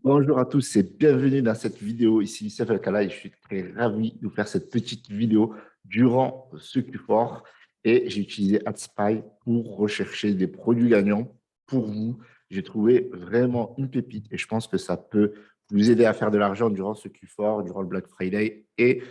Bonjour à tous et bienvenue dans cette vidéo. Ici Youssef El et je suis très ravi de vous faire cette petite vidéo durant ce Q4 et j'ai utilisé AdSpy pour rechercher des produits gagnants pour vous. J'ai trouvé vraiment une pépite et je pense que ça peut vous aider à faire de l'argent durant ce Q4, durant le Black Friday et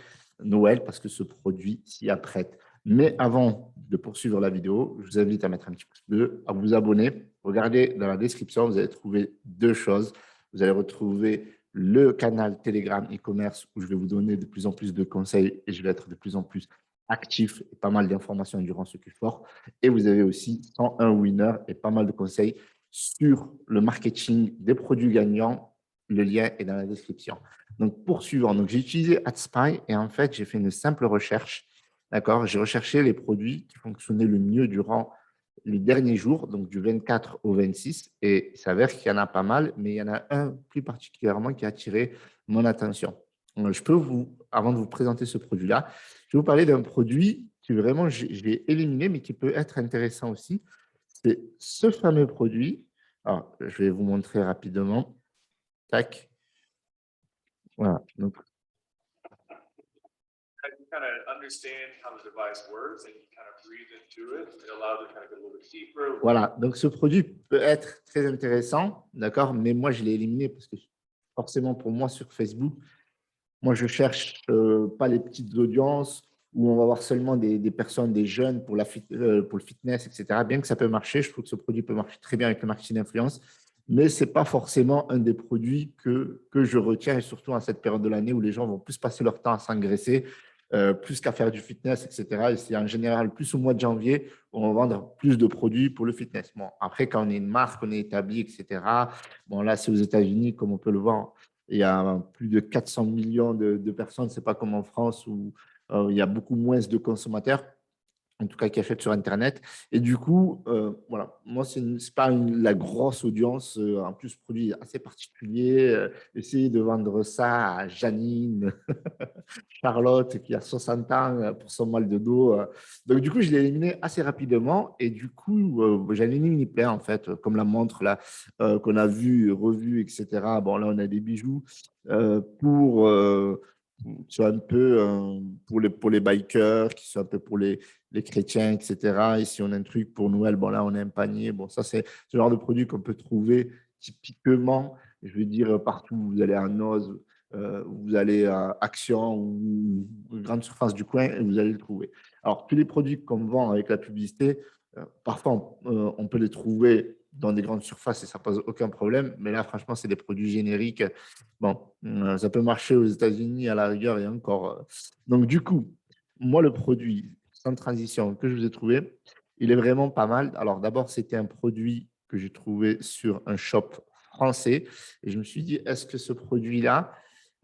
Noël parce que ce produit s'y apprête. Mais avant de poursuivre la vidéo, je vous invite à mettre un petit pouce bleu, à vous abonner. Regardez dans la description, vous allez trouver deux choses. Vous allez retrouver le canal Telegram e-commerce où je vais vous donner de plus en plus de conseils et je vais être de plus en plus actif et pas mal d'informations durant ce Q4. Et vous avez aussi 101 winners et pas mal de conseils sur le marketing des produits gagnants. Le lien est dans la description. Donc, poursuivant, donc j'ai utilisé AdSpy et en fait, j'ai fait une simple recherche. D'accord, j'ai recherché les produits qui fonctionnaient le mieux durant les derniers jours, donc du 24 au 26, et il s'avère qu'il y en a pas mal, mais il y en a un plus particulièrement qui a attiré mon attention. Je peux vous, avant de vous présenter ce produit-là, je vais vous parler d'un produit qui vraiment, je l'ai éliminé, mais qui peut être intéressant aussi. C'est ce fameux produit. Alors, je vais vous montrer rapidement. Tac. Voilà. Donc, You kind of understand how the device works and you kind of breathe into it. It allows you to kind of go a little bit deeper. voilà. Donc, ce produit peut être très intéressant, d'accord, mais moi, je l'ai éliminé parce que forcément, pour moi, sur Facebook, moi, je cherche pas les petites audiences où on va avoir seulement des personnes, des jeunes pour le fitness, etc. Bien que ça peut marcher, je trouve que ce produit peut marcher très bien avec le marketing d'influence, mais ce n'est pas forcément un des produits que je retiens, et surtout à cette période de l'année où les gens vont plus passer leur temps à s'engraisser, plus qu'à faire du fitness, etc. Et c'est en général plus au mois de janvier où on va vendre plus de produits pour le fitness. Bon, après, quand on est une marque, on est établi, etc. Bon, là, c'est aux États-Unis, comme on peut le voir, il y a plus de 400 millions de personnes. Ce n'est pas comme en France où il y a beaucoup moins de consommateurs, en tout cas qui achètent sur Internet. Et du coup, voilà, moi, ce n'est pas la grosse audience. En plus, produit assez particulier. Essayer de vendre ça à Janine, Charlotte, qui a 60 ans pour son mal de dos. Donc, du coup, je l'ai éliminé assez rapidement. Et du coup, j'en ai éliminé plein, en fait, comme la montre là, qu'on a vue, revue, etc. Bon, là, on a des bijoux pour, qui sont un peu pour les bikers, qui sont un peu pour les chrétiens, etc. Ici, on a un truc pour Noël. Bon, là, on a un panier. Bon, ça, c'est ce genre de produit qu'on peut trouver typiquement, je veux dire, partout où vous allez à Noz, vous allez à Action ou une grande surface du coin et vous allez le trouver. Alors, tous les produits qu'on vend avec la publicité, parfois, on peut les trouver dans des grandes surfaces et ça pose aucun problème. Mais là, franchement, c'est des produits génériques. Bon, ça peut marcher aux États-Unis à la rigueur et encore. Donc, du coup, moi, le produit sans transition que je vous ai trouvé, il est vraiment pas mal. Alors, d'abord, c'était un produit que j'ai trouvé sur un shop français et je me suis dit, est-ce que ce produit-là,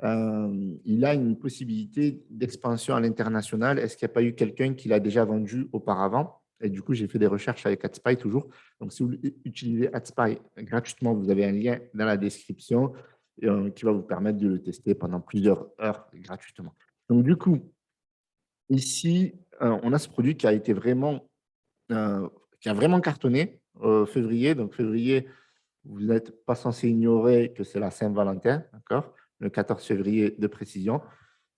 il a une possibilité d'expansion à l'international? Est-ce qu'il n'y a pas eu quelqu'un qui l'a déjà vendu auparavant? Et du coup, j'ai fait des recherches avec AdSpy toujours. Donc, si vous utilisez AdSpy gratuitement, vous avez un lien dans la description qui va vous permettre de le tester pendant plusieurs heures gratuitement. Donc, du coup, ici, on a ce produit qui a été vraiment, qui a vraiment cartonné février. Donc, février, vous n'êtes pas censé ignorer que c'est la Saint-Valentin, d'accord? Le 14 février de précision.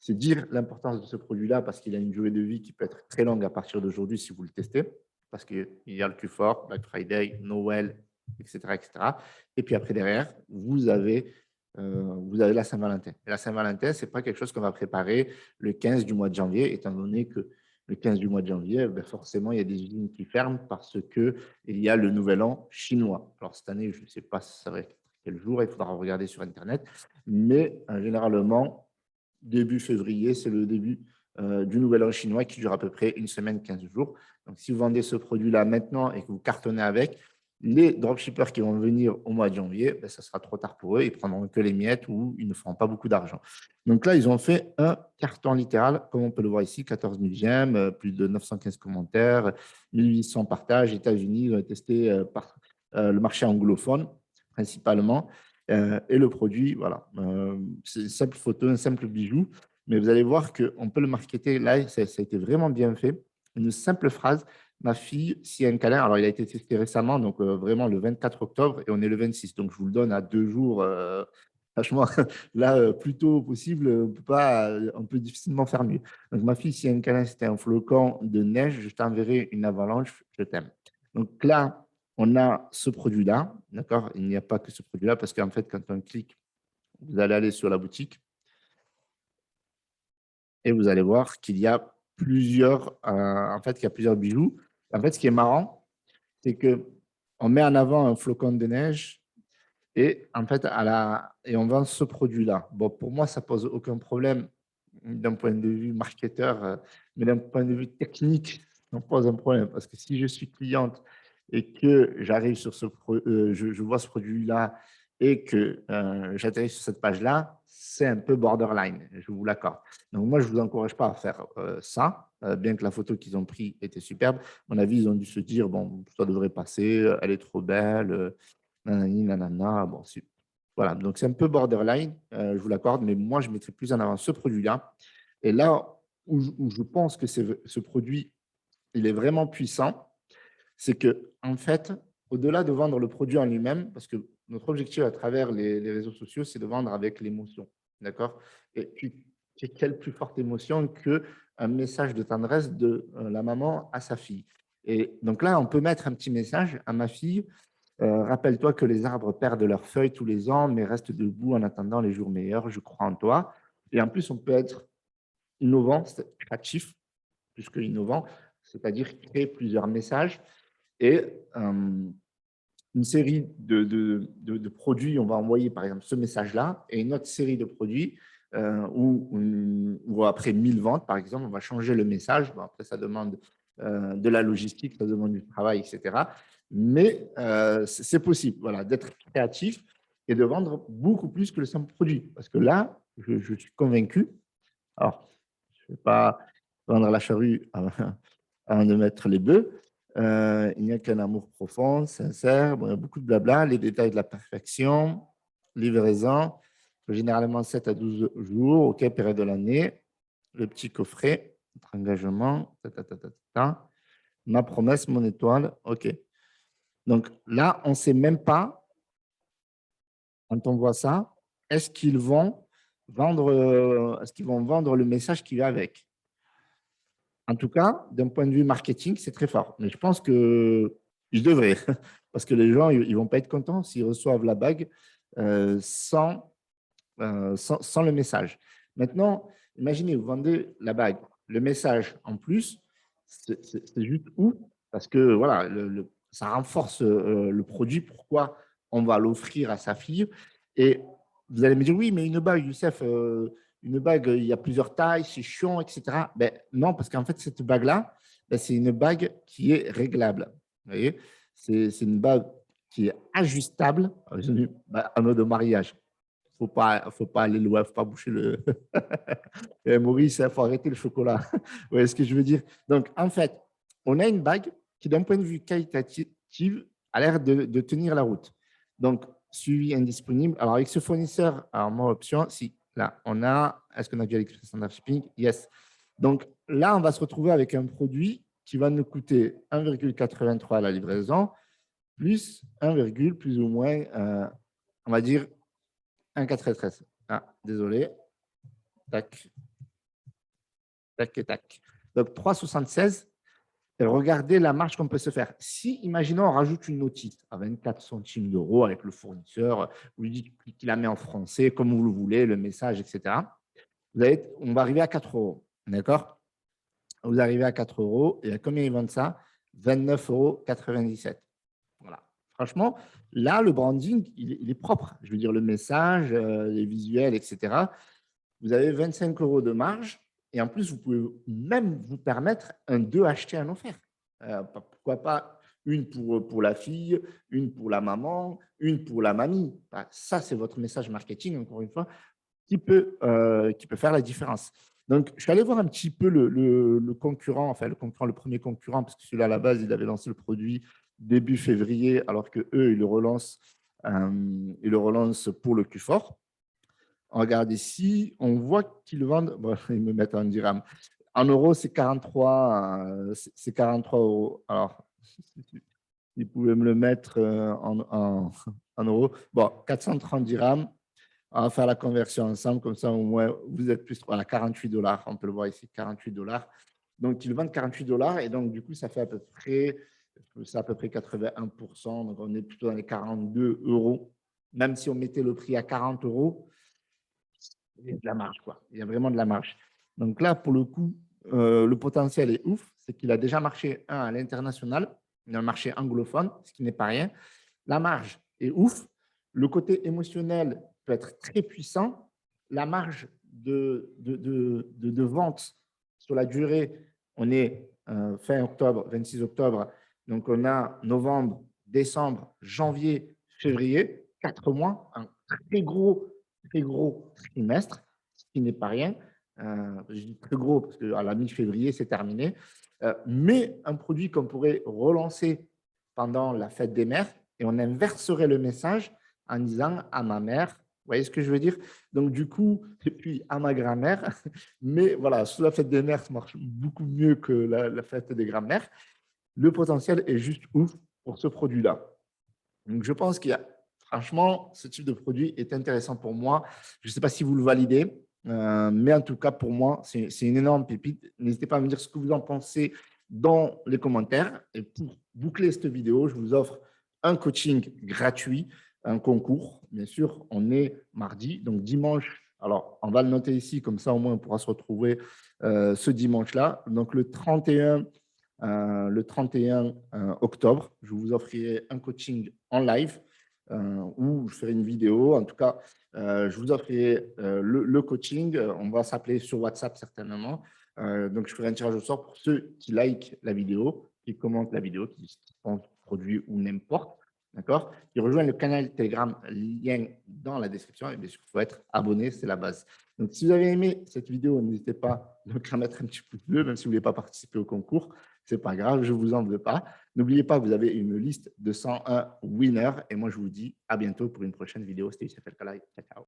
C'est dire l'importance de ce produit-là parce qu'il a une durée de vie qui peut être très longue à partir d'aujourd'hui si vous le testez, parce qu'il y a le Q4, Black Friday, Noël, etc., etc. Et puis après, derrière, vous avez la Saint-Valentin. Et la Saint-Valentin, ce n'est pas quelque chose qu'on va préparer le 15 du mois de janvier, étant donné que le 15 du mois de janvier, ben forcément, il y a des usines qui ferment parce qu'il y a le nouvel an chinois. Alors, cette année, je ne sais pas si ça va être quel jour, il faudra regarder sur Internet, mais généralement, début février, c'est le début du nouvel an chinois qui dure à peu près une semaine, 15 jours. Donc, si vous vendez ce produit-là maintenant et que vous cartonnez avec, les dropshippers qui vont venir au mois de janvier, ben, ça sera trop tard pour eux. Ils prendront que les miettes ou ils ne feront pas beaucoup d'argent. Donc là, ils ont fait un carton littéral, comme on peut le voir ici, 14 000 j'aime, plus de 915 commentaires, 1800 partages. États-Unis, ils ont testé par le marché anglophone principalement. Et le produit, voilà, c'est une simple photo, un simple bijou. Mais vous allez voir qu'on peut le marketer. Là, ça a été vraiment bien fait. Une simple phrase, ma fille, si un câlin, alors il a été testé récemment, donc vraiment le 24 octobre, et on est le 26. Donc je vous le donne à 2 jours Franchement, là, plus tôt possible, on peut difficilement faire mieux. Donc, ma fille, si un câlin, c'était un flocon de neige, je t'enverrai une avalanche, je t'aime. Donc là, on a ce produit-là, d'accord? Il n'y a pas que ce produit-là, parce qu'en fait, quand on clique, vous allez aller sur la boutique et vous allez voir qu'il y a en fait, il y a plusieurs bijoux. En fait, ce qui est marrant, c'est que on met en avant un flocon de neige et en fait, et on vend ce produit-là. Bon, pour moi, ça pose aucun problème d'un point de vue marketeur, mais d'un point de vue technique, ça pose un problème parce que si je suis cliente et que j'arrive sur je vois ce produit-là et que j'atterris sur cette page-là, c'est un peu borderline, je vous l'accorde. Donc moi, je ne vous encourage pas à faire ça, bien que la photo qu'ils ont prise était superbe. À mon avis, ils ont dû se dire, bon, ça devrait passer, elle est trop belle, nanani, nanana. Bon, voilà, donc c'est un peu borderline, je vous l'accorde, mais moi, je mettrais plus en avant ce produit-là. Et là où je pense que ce produit, il est vraiment puissant, c'est que en fait, au-delà de vendre le produit en lui-même, parce que notre objectif à travers les réseaux sociaux, c'est de vendre avec l'émotion, d'accord? Et puis, quelle plus forte émotion qu'un message de tendresse de la maman à sa fille. Et donc là, on peut mettre un petit message à ma fille. Rappelle-toi que les arbres perdent leurs feuilles tous les ans, mais restent debout en attendant les jours meilleurs. Je crois en toi. Et en plus, on peut être innovant, créatif, plus que innovant, c'est-à-dire créer plusieurs messages et une série de produits. On va envoyer par exemple ce message-là et une autre série de produits où après 1000 ventes, par exemple, on va changer le message. Bon, après, ça demande de la logistique, ça demande du travail, etc. Mais c'est possible, voilà, d'être créatif et de vendre beaucoup plus que le simple produit. Parce que là, je suis convaincu. Alors, je ne vais pas vendre la charrue avant de mettre les bœufs. Il n'y a qu'un amour profond, sincère, bon, il y a beaucoup de blabla, les détails de la perfection, livraison, généralement 7 à 12 jours, OK, période de l'année, le petit coffret, notre engagement, ma promesse, mon étoile, OK. Donc là, on ne sait même pas, quand on voit ça, est-ce qu'ils vont vendre le message qui va avec. En tout cas, d'un point de vue marketing, c'est très fort. Mais je pense qu'ils devraient, parce que les gens, ils ne vont pas être contents s'ils reçoivent la bague sans le message. Maintenant, imaginez, vous vendez la bague, le message en plus, c'est juste ouf, parce que voilà, ça renforce le produit, pourquoi on va l'offrir à sa fille. Et vous allez me dire, oui, mais une bague, Youssef, une bague, il y a plusieurs tailles, c'est chiant, etc. Ben, non, parce qu'en fait, cette bague-là, ben, c'est une bague qui est réglable. Vous voyez, c'est une bague qui est ajustable, en mode mariage. Faut pas aller loin, faut pas boucher le. Maurice, il faut arrêter le chocolat. Vous voyez ce que je veux dire? Donc, en fait, on a une bague qui, d'un point de vue qualitatif, a l'air de tenir la route. Donc, suivi indisponible. Alors, avec ce fournisseur, alors, moi, option, si, là, est-ce qu'on a déjà l'écrit standard shipping? Yes. Donc, là, on va se retrouver avec un produit qui va nous coûter 1,83 à la livraison, plus 1, plus ou moins, on va dire, 1,93. Ah, désolé. Tac, tac et tac. Donc, 3,76. Et regardez la marge qu'on peut se faire. Si, imaginons, on rajoute une notice à 24 centimes d'euros avec le fournisseur, vous lui dites qu'il la met en français, comme vous le voulez, le message, etc. On va arriver à 4 euros. D'accord? Vous arrivez à 4 euros. Et à combien ils vendent ça? 29,97 €. Voilà. Franchement, là, le branding, il est propre. Je veux dire, le message, les visuels, etc. Vous avez 25 € de marge et en plus, vous pouvez même vous permettre un 2 achetés en offert. Pourquoi pas une pour la fille, une pour la maman, une pour la mamie. Ça, c'est votre message marketing, encore une fois, qui peut faire la différence. Donc, je suis allé voir un petit peu le concurrent, enfin le premier concurrent, parce que celui-là, à la base, il avait lancé le produit début février, alors qu'eux, ils le relancent pour le Q4. On regarde ici, on voit qu'ils vendent, bon, ils me mettent en dirham. En euros, c'est 43, c'est 43 €. Alors, ils pouvaient me le mettre en euros. Bon, 430 dirhams, On va faire la conversion ensemble, comme ça au moins vous êtes plus. Voilà, 48 $. On peut le voir ici, 48 $. Donc, ils vendent 48 $. Et donc, du coup, ça fait à peu près, c'est à peu près 81%. Donc, on est plutôt dans les 42 €. Même si on mettait le prix à 40 €, il y a de la marge, quoi. Il y a vraiment de la marge. Donc là, pour le coup, le potentiel est ouf. C'est qu'il a déjà marché, à l'international, dans le marché anglophone, ce qui n'est pas rien. La marge est ouf. Le côté émotionnel peut être très puissant. La marge de vente sur la durée, on est fin octobre, 26 octobre. Donc, on a novembre, décembre, janvier, février, 4 mois, un très gros trimestre, ce qui n'est pas rien. Je dis très gros parce qu'à la mi-février, c'est terminé. Mais un produit qu'on pourrait relancer pendant la fête des mères et on inverserait le message en disant à ma mère, vous voyez ce que je veux dire? Donc, du coup, et puis à ma grand-mère, mais voilà, sous la fête des mères, ça marche beaucoup mieux que la fête des grands-mères. Le potentiel est juste ouf pour ce produit-là. Donc, je pense qu'il y a, franchement, ce type de produit est intéressant pour moi. Je ne sais pas si vous le validez, mais en tout cas, pour moi, c'est une énorme pépite. N'hésitez pas à me dire ce que vous en pensez dans les commentaires. Et pour boucler cette vidéo, je vous offre un coaching gratuit, un concours. Bien sûr, on est mardi, donc dimanche. Alors, on va le noter ici, comme ça, au moins, on pourra se retrouver ce dimanche-là. Donc, le 31 octobre, je vous offrirai un coaching en live où je ferai une vidéo. En tout cas, je vous offrirai le coaching. On va s'appeler sur WhatsApp certainement. Donc, je ferai un tirage au sort pour ceux qui likent la vidéo, qui commentent la vidéo, qui font produit ou n'importe. D'accord? Qui rejoignent le canal Telegram, lien dans la description. Et bien sûr, il faut être abonné, c'est la base. Donc, si vous avez aimé cette vidéo, n'hésitez pas à mettre un petit pouce bleu, même si vous ne voulez pas participer au concours. Ce n'est pas grave, je ne vous en veux pas. N'oubliez pas, vous avez une liste de 101 winners. Et moi, je vous dis à bientôt pour une prochaine vidéo. C'était Youssef El Kalaï. Ciao.